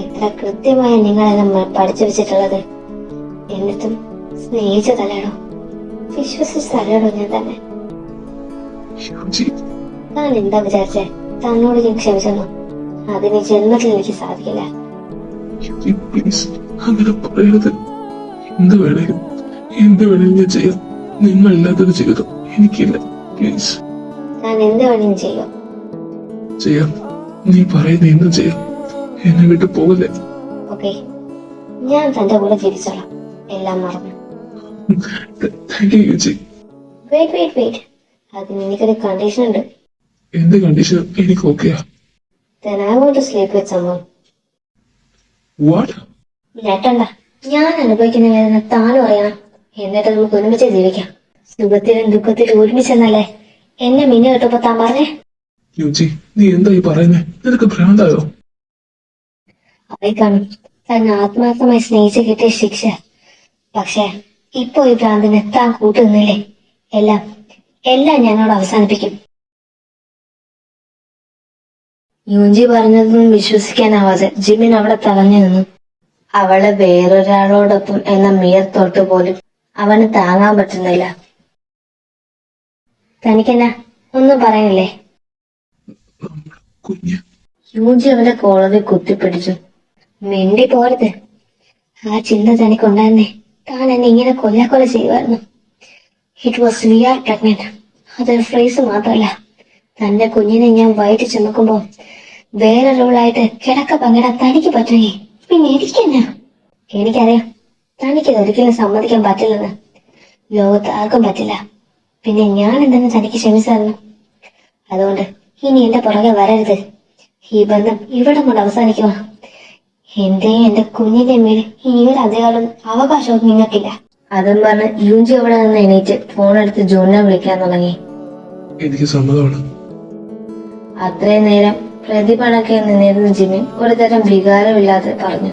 എത്ര കൃത്യമായി നിങ്ങളെന്നെ പഠിച്ചു വെച്ചിട്ടുള്ളത്. എന്നിട്ടും സ്നേഹിച്ച തലയാണോ, വിശ്വസിച്ച തലയാണോ ഞാൻ തന്നെ? യൂജി, താൻ എന്താ വിചാരിച്ചേ? തന്നോട് ഞാൻ ക്ഷമിച്ചെന്നു? അതിന് ജന്മത്തിൽ എനിക്ക് സാധിക്കില്ല. യൂജി, പ്ലീസ് അങ്ങനെ പറയരുത്. എന്ത് വേണേലും ഞാൻ ചെയ്യാം. നിങ്ങളില്ലാത്തൊരു ജീവിതം എനിക്കില്ല. പ്ലീസ്. താൻ എന്ത് വേണമെങ്കിലും ചെയ്യോ? ചെയ്യാം. നീ പറയുന്ന എന്തും ചെയ്യാം. എന്നെ വിട്ടു പോകല്ലേ. ഓക്കെ, ഞാൻ തന്റെ കൂടെ ജീവിച്ചോളാം. എല്ലാം മറന്നു. Thank you Yoongi. വെയിറ്റ്. അതിന് എനിക്കൊരു കണ്ടീഷൻ ഉണ്ട്. എന്ത് കണ്ടീഷൻ? എനിക്ക് ഓക്കെയാ. Then I want to sleep with someone. What? ഞെട്ടണ്ട. ഞാൻ അനുഭവിക്കുന്ന വേദന താനും അറിയണം. എന്നിട്ട് നമുക്ക് ഒരുമിച്ച് ജീവിക്കാം. സുഖത്തിലും ദുഃഖത്തിലും ഒരുമിച്ചെന്നല്ലേ എന്നെ മിന്നു കേട്ടപ്പോ താൻ പറഞ്ഞേ? യൂജി, നീ എന്താ ഈ പറയുന്നേ? നിനക്ക് ഭ്രാന്തായോ? അവയെ കാണും തന്നെ ആത്മാർത്ഥമായി സ്നേഹിച്ച് കിട്ടിയ ശിക്ഷ. പക്ഷെ ഇപ്പൊ ഈ ഭ്രാന്തിന് താൻ കൂട്ടുന്നില്ലേ? എല്ലാം ഞാനോട് അവസാനിപ്പിക്കും. യൂഞ്ചി പറഞ്ഞതൊന്നും വിശ്വസിക്കാനാവാതെ ജിമിൻ അവിടെ തളഞ്ഞു നിന്നു. അവളെ വേറൊരാളോടൊപ്പം എന്ന മിയർ തൊട്ട് പോലും അവന് താങ്ങാൻ പറ്റുന്നില്ല. തനിക്കെന്നാ ഒന്നും പറയാനില്ലേ? കുഞ്ഞ്. യൂഞ്ചി അവന്റെ കോളറിൽ കുത്തിപ്പിടിച്ചു. മിണ്ടി പോരുത്. ആ ചിന്ത തനിക്കുണ്ടായിരുന്നേ താൻ എന്നെ ഇങ്ങനെ കൊല്ലാക്കൊല ചെയ്യുമായിരുന്നു. It was we are pregnant. അതൊരു ഫ്രേസ് മാത്രമല്ല. തന്റെ കുഞ്ഞിനെ ഞാൻ വയറ്റി ചുമക്കുമ്പോ വേറൊരാളായിട്ട് കിടക്ക പങ്കിടാൻ തനിക്ക് പറ്റുകയെ പിന്നെ എനിക്കെന്നാ? എനിക്കറിയാം തനിക്കിത് ഒരിക്കലും സമ്മതിക്കാൻ പറ്റില്ലെന്ന്. ലോകത്ത് ആർക്കും പറ്റില്ല. പിന്നെ ഞാൻ എന്തെന്ന് തനിക്ക് ക്ഷമിച്ചായിരുന്നു. അതുകൊണ്ട് ഇനി എന്റെ പുറകെ വരരുത്. ഈ ബന്ധം ഇവിടെ കൊണ്ട് അവസാനിക്കുക. എന്റെയും എന്റെ കുഞ്ഞിന്റെയും മേൽ ഇനി ഒരു അധികാരം അവകാശവും നിങ്ങൾക്കില്ല. അതും പറഞ്ഞ് യൂഞ്ചി അവിടെ നിന്ന് എണീറ്റ് ഫോണെടുത്ത് ജോണിനെ വിളിക്കാൻ തുടങ്ങി. എനിക്ക് സമ്മതമാണ്. അത്രയും നേരം പ്രതിപണക്കെ നിന്നിരുന്ന ജിമിൻ ഒരു തരം വികാരമില്ലാതെ പറഞ്ഞു.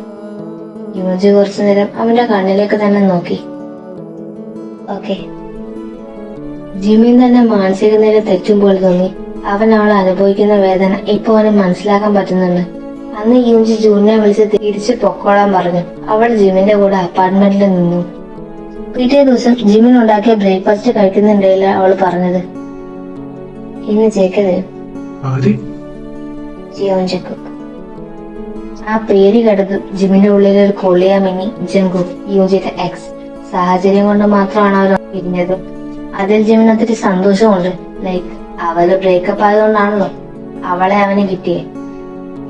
യൂജി കുറച്ചു നേരം അവന്റെ കണ്ണിലേക്ക് തന്നെ നോക്കി. ഓക്കെ. ജിമിൻ തന്നെ മാനസിക നില തെറ്റുമ്പോൾ തോന്നി. അവൻ അവൾ അനുഭവിക്കുന്ന വേദന ഇപ്പൊ അവന് മനസ്സിലാക്കാൻ പറ്റുന്നുണ്ട്. അന്ന് യൂജി ജൂണിനെ വിളിച്ച് തിരിച്ചു പൊക്കോളാൻ പറഞ്ഞു. അവൾ ജിമിന്റെ കൂടെ അപ്പാർട്ട്മെന്റിൽ നിന്നു. പിറ്റേ ദിവസം ജിമിൻ ഉണ്ടാക്കിയ ബ്രേക്ക്ഫാസ്റ്റ് കഴിക്കുന്നുണ്ടെങ്കിൽ അവൾ പറഞ്ഞത്, ഇന്ന് ചേക്കത് ആര്? ജിയോൻജക്കുക്ക്. ആ പേര് കേട്ടത് ജിമിന്റെ ഉള്ളിൽ ഒരു കൊള്ളിയാ മിന്നി. ജങ്കുക്ക്, യൂജിയുടെ എക്സ്. സാഹചര്യം കൊണ്ട് മാത്രമാണ് അവർ പിരിഞ്ഞത്. അതിൽ ജിമിന് ഒത്തിരി സന്തോഷമുണ്ട്. ലൈക്ക് അവര് ബ്രേക്കപ്പ് ആയതുകൊണ്ടാണല്ലോ അവളെ അവന് കിട്ടിയേ.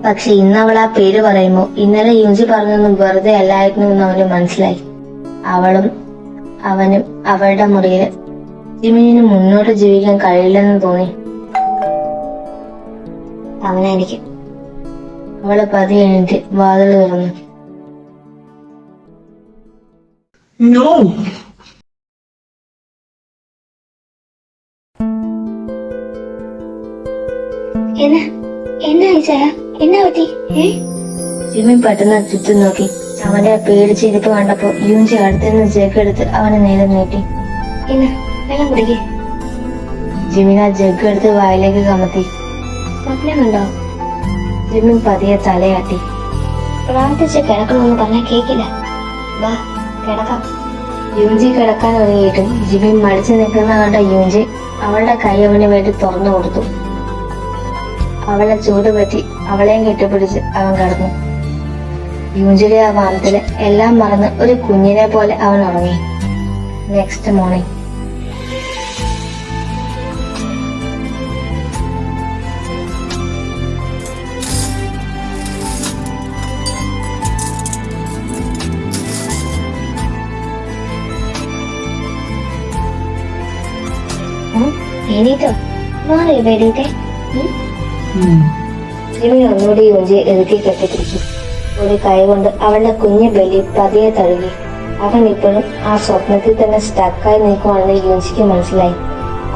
പക്ഷെ ഇന്ന് അവൾ ആ പേര് പറയുമ്പോ ഇന്നലെ യൂജി പറഞ്ഞൊന്നും വെറുതെ അല്ലായിരുന്നു എന്ന് അവന് മനസ്സിലായി. അവനും അവളുടെ മുറിയില് ജിമിന് മുന്നോട്ട് ജീവിക്കാൻ കഴിയില്ലെന്ന് തോന്നി അവനായിരിക്കും. അവള് പതി കഴിഞ്ഞിട്ട് വാതിൽ തുറന്നു. No! എന്നാ എന്നാ ഈശായ എന്നാ പറ്റി ജിമിൻ പെട്ടെന്ന് ചുറ്റും നോക്കി. അവന്റെ പേടിച്ചിരിപ്പ് കണ്ടപ്പോ യൂഞ്ചി അടുത്തുനിന്ന് ജഗ് എടുത്ത് അവനെ നേരെ നീട്ടി. എന്നാ വെള്ളം കുടിക്കേ. ജിമിൻ ആ ജഗ് എടുത്ത് വായിലേക്ക് കമത്തി. സ്വപ്നം കണ്ടോ? ജിമിൻ പതിയെ തലയാട്ടി. പ്രാർത്ഥിച്ച് കിടക്കണമെന്ന് പറഞ്ഞാൽ കേക്കില്ല. വാ കിടക്കാം. യൂഞ്ചി കിടക്കാൻ ഒരുങ്ങിയിട്ടും ജിമിൻ മടിച്ചു നിൽക്കുന്ന കണ്ട യൂഞ്ചി അവളുടെ കൈ അവന് വേണ്ടി തുറന്നു കൊടുത്തു. അവളെ ചൂട് പറ്റി അവളെയും കെട്ടിപ്പിടിച്ച് അവൻ കിടന്നു. യൂഞ്ചിയുടെ ആ വാമത്തില് എല്ലാം മറന്ന് ഒരു കുഞ്ഞിനെ പോലെ അവൻ ഉറങ്ങി. നെക്സ്റ്റ് മോർണിംഗ് എണീറ്റോ? മാറിയോ പേടിയൊക്കെ? ജിമിൻ ഒന്നുകൂടി യൂഞ്ചിയെ ഇറുക്കി കെട്ടിപ്പിടിച്ചു. ഒരു കൈ കൊണ്ട് അവളുടെ കുഞ്ഞു ബലി പതിയെ തഴുകി. അവൻ ഇപ്പോഴും ആ സ്വപ്നത്തിൽ തന്നെ സ്റ്റക്കായി നിൽക്കുവാണെന്ന് യൂഞ്ചിക്ക് മനസ്സിലായി.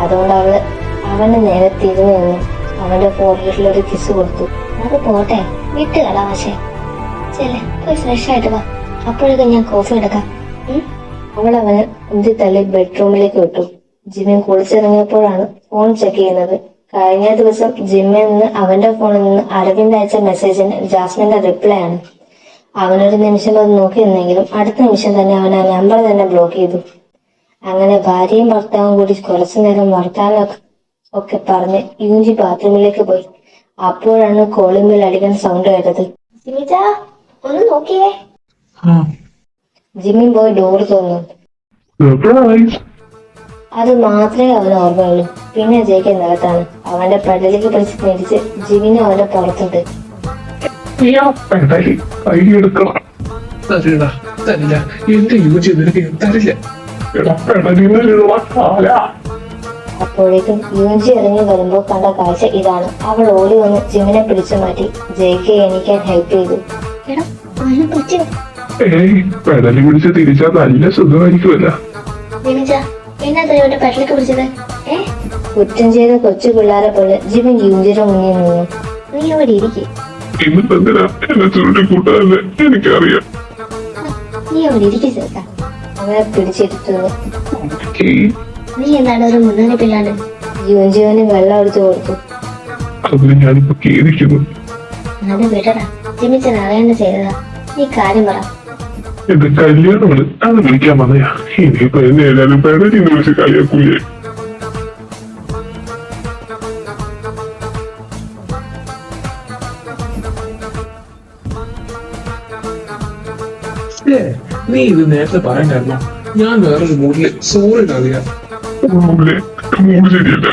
അതുകൊണ്ട് അവന് നേരെ തിരിഞ്ഞു നിന്നു അവന്റെ ഫോർഹെഡിൽ ഒരു കിസ് കൊടുത്തു. അത് പോട്ടെ, വിട്ട് കളാ. പക്ഷേ ചെല്ലേ പോയി ഫ്രഷ് ആയിട്ട് വാ. അപ്പോഴൊക്കെ ഞാൻ കോഫി എടുക്കാം. അവൾ അവനെ ഉന്തി തള്ളി ബെഡ്റൂമിലേക്ക് വിട്ടു. ജിമിൻ കുളിച്ചിറങ്ങിയപ്പോഴാണ് ഫോൺ ചെക്ക് ചെയ്യുന്നത്. കഴിഞ്ഞ ദിവസം ജിമ്മിൽ നിന്ന് അവന്റെ ഫോണിൽ നിന്ന് അരവിന്ദ് അയച്ച മെസ്സേജിന് ജാസ്മിന്റെ റിപ്ലൈ ആണ്. അവനൊരു നിമിഷം അത് നോക്കി നിന്നെങ്കിലും അടുത്ത നിമിഷം തന്നെ അവൻ ആ നമ്പർ തന്നെ ബ്ലോക്ക് ചെയ്തു. അങ്ങനെ ഭാര്യയും ഭർത്താവും കൂടി കുറച്ചു നേരം വർത്താനം ഒക്കെ പറഞ്ഞ് യൂഞ്ചി ബാത്റൂമിലേക്ക് പോയി. അപ്പോഴാണ് കോളിംഗ് ബെൽ അടിക്കാൻ സൗണ്ട് കേട്ടത്. ജിമിജ ഒന്ന് നോക്കിയേ. ജിമ്മിൻ പോയി ഡോർ തുറന്നു. അത് മാത്രമേ അവന് ഓർമ്മയുള്ളൂ. പിന്നെ ജയിക്ക് നിലത്താണ്. അവന്റെ പെടലിക്ക് പിടിച്ച് മേടിച്ച് ജിമിനെ അവന്റെ പുറത്തിട്ട്. തരില്ല തരില്ല, എന്റെ യൂജി നിനക്ക് ഞാൻ തരില്ല. അപ്പോഴേക്കും യൂജി ഇറങ്ങി വരുമ്പോ കണ്ട കാഴ്ച ഇതാണ്. അവൾ ഓടി വന്ന് ജിമിനെ പിടിച്ചു മാറ്റി ജയിക്ക് എണീക്കാൻ ഹെൽപ്പ് ചെയ്തു. എടാ അവനെ പറ്റിയോ? പെടലി പിടിച്ച് തിരിച്ചാൽ നല്ല സുഖമായിരിക്കുമല്ല. ജിമിജ എന്നാ ദൈവന്റെ പെട്ടിലേക്ക് പിടിച്ചത്? കുറ്റം ചെയ്ത കൊച്ചു പിള്ളേരെ പോലെ ജിമിൻ യൂജിയുടെ മുന്നിൽ നിന്നു. നീ അവിടെ ഇരിക്കേ. ഇന്നിപ്പെന്തിനാ എന്നെ ചുരുട്ടി കൂട്ടാന്ന് എനിക്കറിയാം. നീ അവിടെ ഇരിക്കേ ചേർക്ക. അവനെ പിടിച്ചിരുത്തുന്നു. നീ എന്താണ് ഒരു മുന്നണിപ്പില്ലാണ്ട്? യൂജിയോന് വെള്ളം ഒഴിച്ചു കൊടുത്തു. അതിന് ഞാനിപ്പോ ഖേദിക്കുന്നു. അത് വിടടാ. ജിമിച്ചൻ അറിയാണ്ട് ചെയ്തതാ. നീ കാര്യം പറ. എന്റെ കല്യാണമാണ്, അത് വിളിക്കാൻ വന്നയാ. ഇനിയിപ്പോ എന്നെ എല്ലാരും പെടലിന്ന് വിളിച്ച് കളിയാക്കൂലേ. നീ ഇത് നേരത്തെ പറയാനായിരുന്നോ? ഞാൻ വേറൊരു മൂഡില് സോറി അറിയാം. മൂഡ് ശരിയല്ല.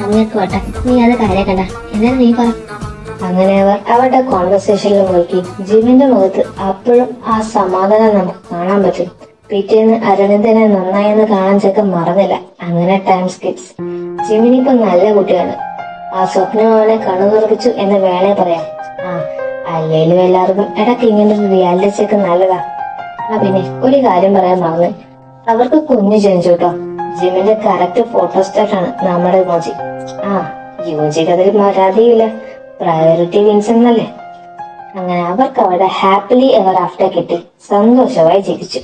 അങ്ങേക്ക് വട്ടെ, നീ അത് കാര്യക്കണ്ട. എന്നാലും നീ പറ. അങ്ങനെ അവർ അവരുടെ കോൺവെർസേഷനിൽ മുഴുകി. ജിമിന്റെ മുഖത്ത് അപ്പോഴും ആ സമാധാനം നമുക്ക് കാണാൻ പറ്റും. പിറ്റേന്ന് അരവിന്ദനെ നന്നായെന്ന് കാണാൻ ചെക്കൻ മറന്നില്ല. അങ്ങനെ ടൈം സ്കിപ്സ്. ജിമിനിപ്പോ നല്ല കുട്ടിയാണ്. ആ സ്വപ്നം അവനെ കണ്ണു തുറപ്പിച്ചു എന്ന് വേണേ പറയാം. അല്ലേലും എല്ലാവർക്കും ഇടയ്ക്ക് ഇങ്ങനെ ഒരു റിയാലിറ്റി ചെക്ക് നല്ലതാ. പിന്നെ ഒരു കാര്യം പറയാൻ മറന്ന്, അവർക്ക് കുഞ്ഞു ജനിച്ചു കേട്ടോ. ജിമിന്റെ കറക്റ്റ് ഫോട്ടോസ്റ്റാറ്റാണ് നമ്മുടെ മോജി. യൂജിക്ക് അതിൽ പരാതിയില്ല. പ്രയോറിറ്റി വിൻസ് എന്നല്ലേ. അങ്ങനെ അവർക്ക് അവരുടെ ഹാപ്പിലി എവർ ആഫ്റ്റർ കിട്ടി സന്തോഷമായി ജീവിച്ചു.